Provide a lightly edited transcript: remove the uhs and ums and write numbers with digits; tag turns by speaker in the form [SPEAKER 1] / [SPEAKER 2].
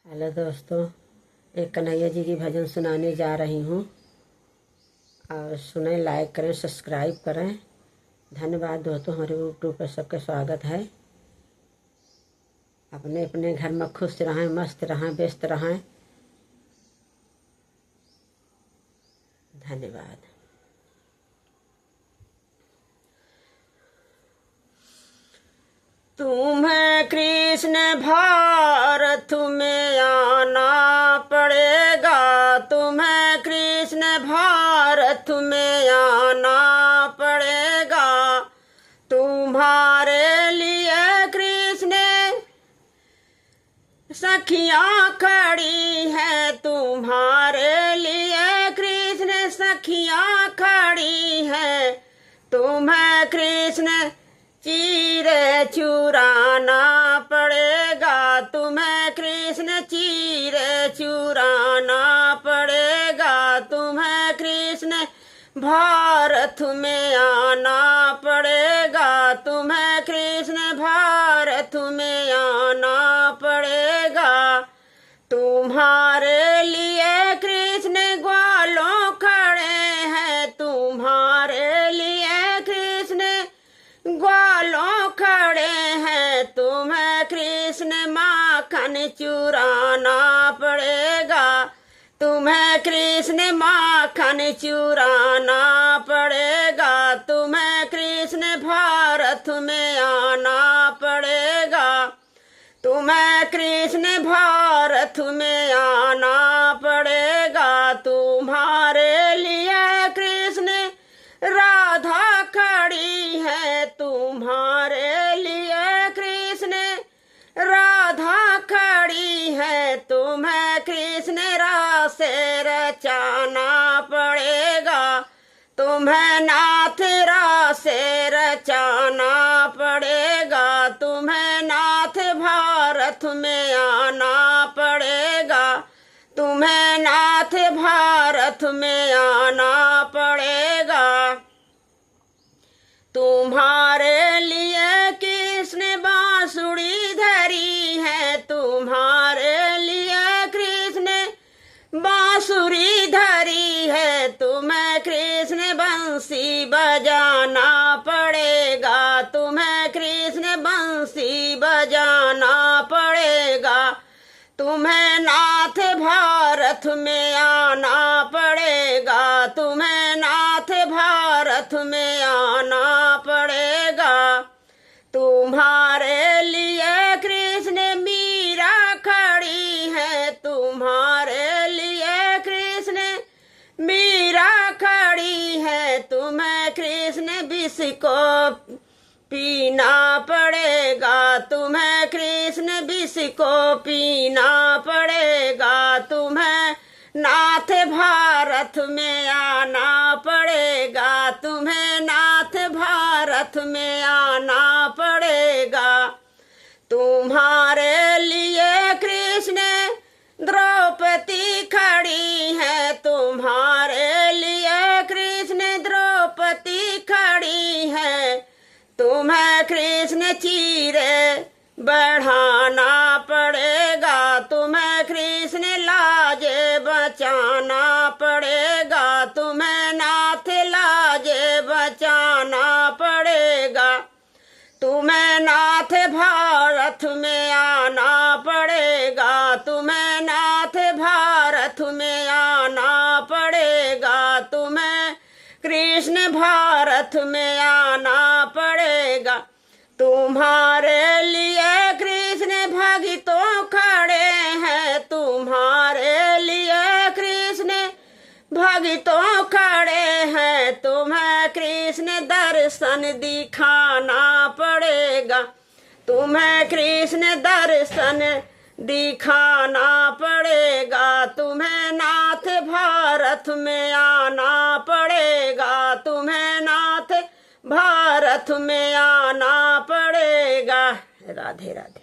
[SPEAKER 1] Hello दोस्तों, एक कन्हैया जी की भजन सुनाने जा रही हूँ और सुने, लाइक करें, सब्सक्राइब करें। धन्यवाद दोस्तों, हमारे यूट्यूब पर सबका स्वागत है। अपने अपने घर में खुश रहें, मस्त रहें, व्यस्त रहें। धन्यवाद। तुम्हें कृष्ण भारत में आना पड़ेगा, तुम्हें कृष्ण भारत में आना पड़ेगा। तुम्हारे लिए कृष्ण सखियां खड़ी है, तुम्हारे लिए कृष्ण सखियां खड़ी है। तुम्हें कृष्ण चीरे चुराना पड़ेगा, तुम्हें कृष्ण चीरे चुराना पड़ेगा। तुम्हें कृष्ण भारत में आना पड़ेगा, तुम्हें कृष्ण भारत में आना पड़ेगा। तुम्हारे लिए कृष्ण ग्वालों खड़े हैं, तुम्हारे लिए कृष्ण ग्वालों खड़े हैं। तुम्हें कृष्ण माखन चुराना पड़ेगा, तुम्हें कृष्ण माखन चुराना पड़ेगा। तुम्हें कृष्ण भारत में आना पड़ेगा, तुम्हें कृष्ण भारत में आना पड़ेगा। तुम्हारे लिए कृष्ण राधा खड़ी है, तुम्हारे लिए कृष्ण राधा खड़ी है। तुम्हें कृष्ण रास रचाना पड़ेगा, तुम्हें नाथ रास रचाना पड़ेगा। तुम्हें नाथ भारत में आना पड़ेगा, तुम्हें नाथ भारत में आना पड़ेगा। तुम्हारे लिए कृष्ण बांसुरी धरी है, तुम्हारे लिए कृष्ण बांसुरी धरी है। तुम्हें कृष्ण बंसी बजाना पड़ेगा, तुम्हें कृष्ण बंसी बजाना पड़ेगा। तुम्हें नाथ भारत में आना पड़ेगा, तुम्हें नाथ भारत में आना पड़ेगा। तुम्हारे लिए कृष्ण मीरा खड़ी है, तुम्हारे लिए कृष्ण मीरा खड़ी है। तुम्हें कृष्ण विष को पीना पड़ेगा, तुम्हें कृष्ण विष को पीना पड़ेगा। तुम्हें नाथ भारत में आना पड़ेगा, तुम्हें नाथ भारत में आना पड़ेगा। तुम्हारे लिए कृष्ण द्रौपदी खड़ी है, तुम्हारे लिए कृष्ण द्रौपदी खड़ी है। तुम्हें कृष्ण चीरे बढ़ाना पड़ेगा, तुम्हें कृष्ण लाज बचाना पड़ेगा। तुम्हें नाथ लाज बचाना पड़ेगा, तुम्हें नाथ भारत में आना पड़ेगा, तुम्हें नाथ भारत में आना पड़ेगा। तुम्हें कृष्ण भारत में आना पड़ेगा। तुम्हारे लिए कृष्ण भक्तों खड़े हैं, तुम्हारे लिए कृष्ण भक्तों खड़े हैं। तुम्हें कृष्ण दर्शन दिखाना पड़ेगा, तुम्हें कृष्ण दर्शन दिखाना पड़ेगा। तुम्हें नाथ भारत में आना पड़ेगा, तुम्हें नाथ भारत में आना पड़ेगा। राधे राधे।